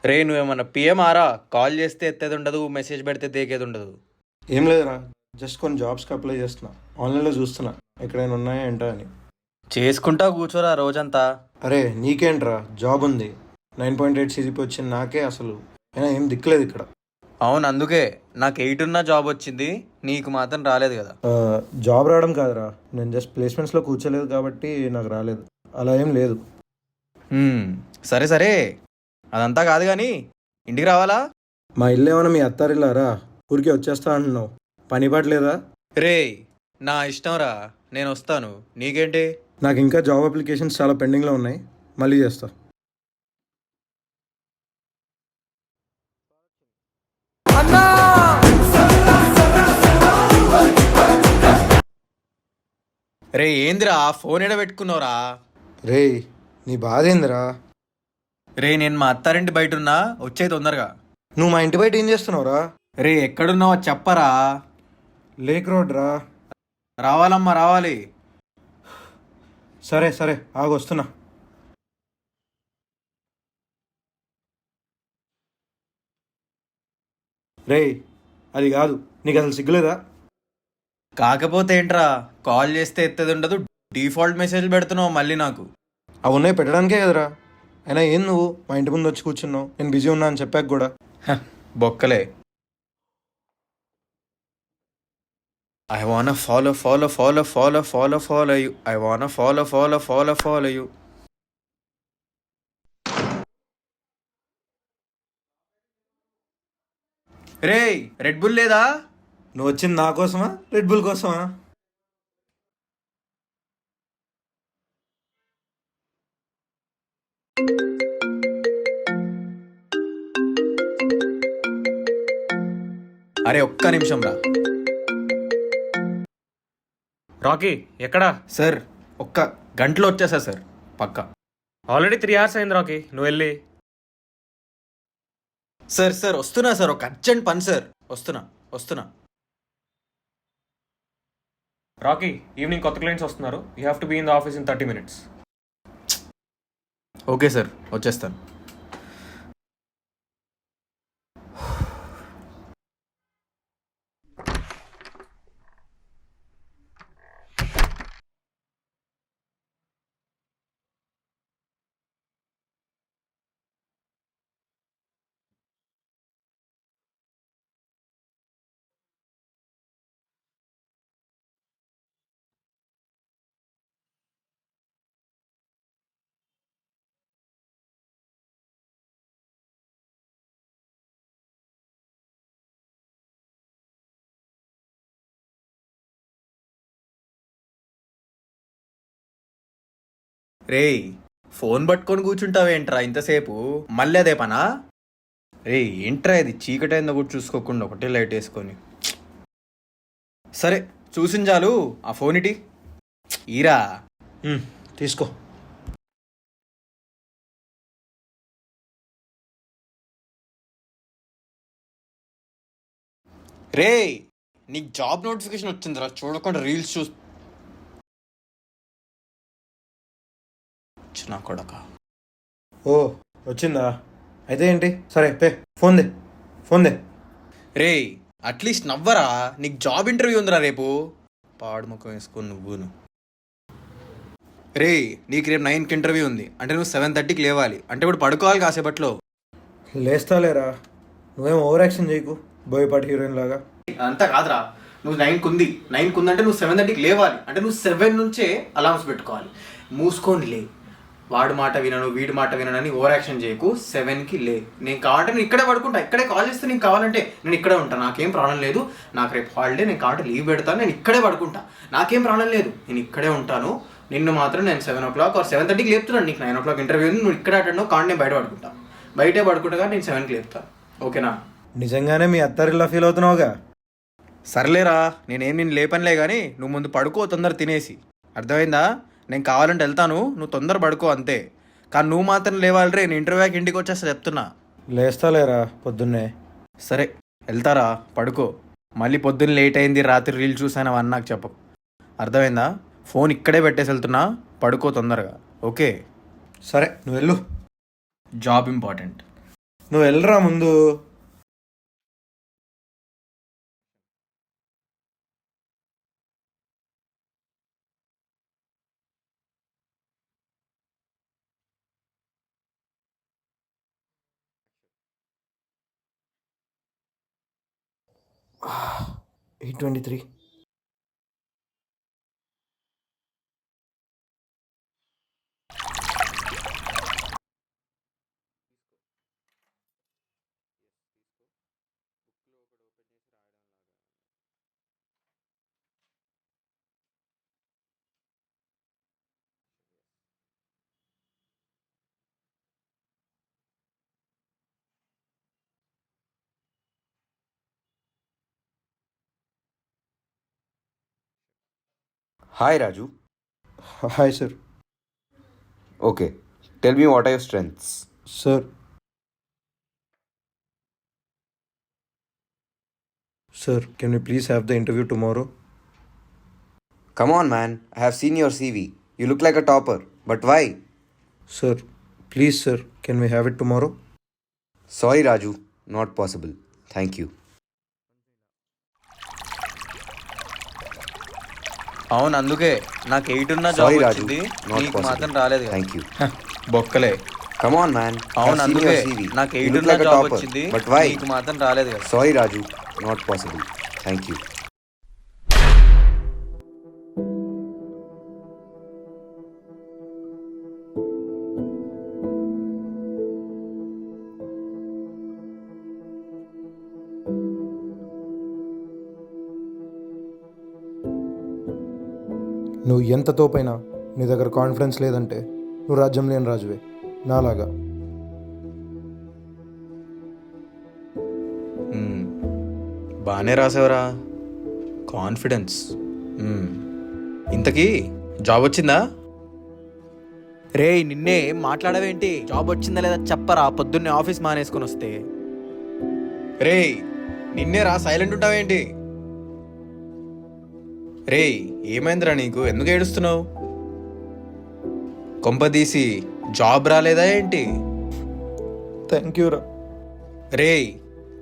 రే నువ్వేమన్నా పిఎం ఆరా కాల్ చేస్తే ఎత్తేది ఉండదు, మెసేజ్ పెడితే దేకేది ఉండదు. ఏం లేదురా, జస్ట్ కొన్ని జాబ్స్కి అప్లై చేస్తున్నా. ఆన్లైన్లో చూస్తున్నా ఎక్కడైనా ఉన్నాయా ఏంటా అని. చేసుకుంటా కూర్చోరా రోజంతా. అరే నీకేంట్రా, జాబ్ ఉంది. 9.8 సిజిపి వచ్చింది నాకే. అసలు అయినా ఏం దిక్కులేదు ఇక్కడ. అవును, అందుకే నాకు 8 ఉన్న జాబ్ వచ్చింది, నీకు మాత్రం రాలేదు కదా. జాబ్ రావడం కాదురా, నేను జస్ట్ ప్లేస్మెంట్స్లో కూర్చోలేదు కాబట్టి నాకు రాలేదు. అలా ఏం లేదు. సరే సరే, అదంతా కాదు కానీ ఇంటికి రావాలా? మా ఇల్లు ఏమైనా మీ అత్తారిల్లారా? ఊరికే వచ్చేస్తా అంటున్నావు, పని పట్టలేదా? రే నా ఇష్టం రా, నేను వస్తాను, నీకేంటి? నాకు ఇంకా జాబ్ అప్లికేషన్స్ చాలా పెండింగ్లో ఉన్నాయి, మళ్ళీ చేస్తా. రే ఏందిరా ఫోన్ ఎడ పెట్టుకున్నావురా? రే నీ బాధ ఏందిరా? రే నేను మా అత్తారింటి బయట ఉన్నా, వచ్చే తొందరగా. నువ్వు మా ఇంటి బయట ఏం చేస్తున్నావురా? రే ఎక్కడున్నావో చెప్పరా. లేక్ రోడ్ రా. రావాలమ్మా రావాలి. సరే సరే ఆగు, వస్తున్నా. రే అది కాదు, నీకు అసలు సిగ్గులేదా? కాకపోతే ఏంట్రా, కాల్ చేస్తే ఎత్తేది ఉండదు, డిఫాల్ట్ మెసేజ్ పెడుతున్నావు మళ్ళీ నాకు. అవి ఉన్నాయి పెట్టడానికే కదరా. అయినా ఏం నువ్వు మా ఇంటి ముందు వచ్చి కూర్చున్నావు, నేను బిజీ ఉన్నా అని చెప్పాక కూడా. బొక్కలే. I wanna follow, follow, follow, follow, follow, follow you. I wanna follow, follow, follow, follow you. Ray red bull లేదా? నువ్వు వచ్చింది నా కోసమా, రెడ్ బుల్ కోసమా? అరే ఒక్క నిమిషం రా. రాకీ ఎక్కడా? సార్ ఒక్క గంటలో వచ్చేసా సార్, పక్కా. ఆల్రెడీ 3 hours అయింది రాకీ, నువ్వు వెళ్ళి. సార్ సార్ వస్తున్నా సార్, ఒక అర్జెంట్ పని సార్, వస్తున్నా వస్తున్నా. రాకీ ఈవినింగ్ కొత్త క్లయింట్స్ వస్తున్నారు, you have to be in the office in 30 minutes. Okay sir, వచ్చేస్తాను. రేయ్ ఫోన్ పట్టుకొని కూర్చుంటావేంట్రా ఇంతసేపు, మళ్ళీ అదే పనా? రే ఏంట్రా ఇది, చీకటైందో కూడా చూసుకోకుండా ఒకటే లైట్ వేసుకొని. సరే చూసిన చాలు, ఆ ఫోన్ ఇటీ ఈరా. తీసుకో. రే నీకు జాబ్ నోటిఫికేషన్ వచ్చిందిరా, చూడకుండా రీల్స్ నా కొడక. ఓ వచ్చిందా? అయితే ఏంటి, సరే పే. ఫోన్ దే, ఫోన్ దే. రే అట్లీస్ట్ నవ్వరా, నీకు జాబ్ ఇంటర్వ్యూ ఉందిరా రేపు. పాడు ముఖం వేసుకొని నువ్వును. రే నీకు రేపు 9కి ఇంటర్వ్యూ ఉంది అంటే నువ్వు 7:30కి లేవాలి, అంటే ఇప్పుడు పడుకోవాలి కాసేపట్లో. లేస్తాలేరా, నువ్వేం ఓవర్ యాక్షన్ చేయకు బోయపాటి హీరోయిన్ లాగా. అంతా కాదురా, నువ్వు 9కి ఉంది అంటే నువ్వు 7:30కి లేవాలి, అంటే నువ్వు 7 నుంచే అలామ్స్ పెట్టుకోవాలి. మూసుకొని లే, వాడు మాట వినను వీడి మాట వినను అని ఓవర్ యాక్షన్ చేయకు. 7కి లే. నేను కావాలంటే నేను ఇక్కడే పడుకుంటా, ఇక్కడే కాల్ చేస్తే నేను కావాలంటే నేను ఇక్కడే ఉంటాను, నాకేం ప్రాబ్లం లేదు. నాకు రేపు హాలిడే, నేను కావాలంటే లీవ్ పెడతాను, నేను ఇక్కడే పడుకుంటా, నాకేం ప్రాబ్లం లేదు, నేను ఇక్కడే ఉంటాను. నిన్ను మాత్రం నేను 7 o'clock or 7:30కి లేపుతున్నాను. నీకు 9 o'clock ఇంటర్వ్యూ ఉంది, నువ్వు ఇక్కడ అటెండ్ కాండి, నేను బయటే పడుకుంటా కానీ నేను 7కి లేపుతాను, ఓకేనా? నిజంగానే మీ అత్తారిలా ఫీల్ అవుతున్నావుగా. సర్లేరా, నేనేం నేను లేపనిలే కానీ నువ్వు ముందు పడుకో, తొందర తినేసి. అర్థమైందా? నేను కావాలంటే వెళ్తాను, నువ్వు తొందర పడుకో అంతే. కానీ నువ్వు మాత్రం లేవాలి రే, నేను ఇంటర్వ్యూకి ఇంటికి వచ్చేస్తా చెప్తున్నా. లేస్తాలేరా పొద్దున్నే. సరే వెళ్తారా, పడుకో. మళ్ళీ పొద్దున్న లేట్ అయింది, రాత్రి రీల్ చూసాను అని నాకు చెప్పకు, అర్థమైందా? ఫోన్ ఇక్కడే పెట్టేసి వెళ్తున్నా, పడుకో తొందరగా, ఓకే? సరే నువ్వు వెళ్ళు. Job important. నువ్వు వెళ్ళరా ముందు. $823. Hi Raju. Hi sir. Okay. Tell me what are your strengths? Sir sir can you please have the interview tomorrow? Come on man, I have seen your CV. You look like a topper. But why? Sir please sir can we have it tomorrow? Sorry Raju, not possible. Thank you. అవును, అందుకే నాకు 8 ఉన్న job Sorry Raju, వచ్చింది, not నీకు మాత్రం possible. రాలేదు కదా. Thank you. బొక్కలే. Come on man, I అవును, have seen అందుకే your CV. నాకు You 8 look ఉన్న like a జాబ్ topper. వచ్చింది, But why? నీకు మాత్రం రాలేదు కదా. Sorry Raju, not possible. Thank you. నువ్వు ఎంత తోపైనా నీ దగ్గర కాన్ఫిడెన్స్ లేదంటే నువ్వు రాజ్యం లేని రాజువే, నాలాగా. బాగానే రాసావురా, కాన్ఫిడెన్స్. ఇంతకీ జాబ్ వచ్చిందా? రే నిన్నే మాట్లాడవేంటి? జాబ్ వచ్చిందా లేదా చెప్పరా, పొద్దున్నే ఆఫీస్ మానేసుకొని వస్తే. రే నిన్నే రా, సైలెంట్ ఉంటావేంటి? రే ఏమైందిరా నీకు, ఎందుకు ఏడుస్తున్నావు? కొంపదీసి జాబ్ రాలేదా ఏంటి? థ్యాంక్ యూ రా. రే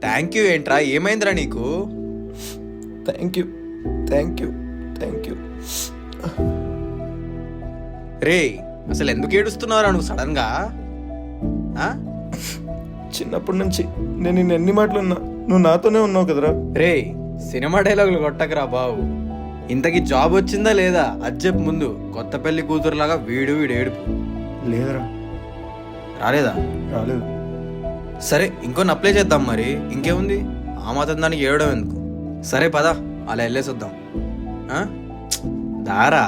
థ్యాంక్ యూ ఏంట్రా, ఏమైందిరా నీకు? Thank you thank you thank you. రే అసలు ఎందుకు ఏడుస్తున్నావురా నువ్వు సడన్గా? చిన్నప్పటి నుంచి నేను నిన్ను ఎన్ని మాటలున్నా నువ్వు నాతోనే ఉన్నావు కదరా. రే సినిమా డైలాగులు కొట్టకరా బాబు. ఇంతకీ జాబ్ వచ్చిందా లేదా అది చెప్పు ముందు. కొత్త పెళ్లి కూతురులాగా వీడు ఏడుపు. లేదురా, రాలేదా? రాలేదు. సరే ఇంకొన్ని అప్లై చేద్దాం మరి, ఇంకేముంది, ఆ మాత్రం దానికి ఏడడం ఎందుకు. సరే పద అలా వెళ్ళేసి వద్దాం. దారా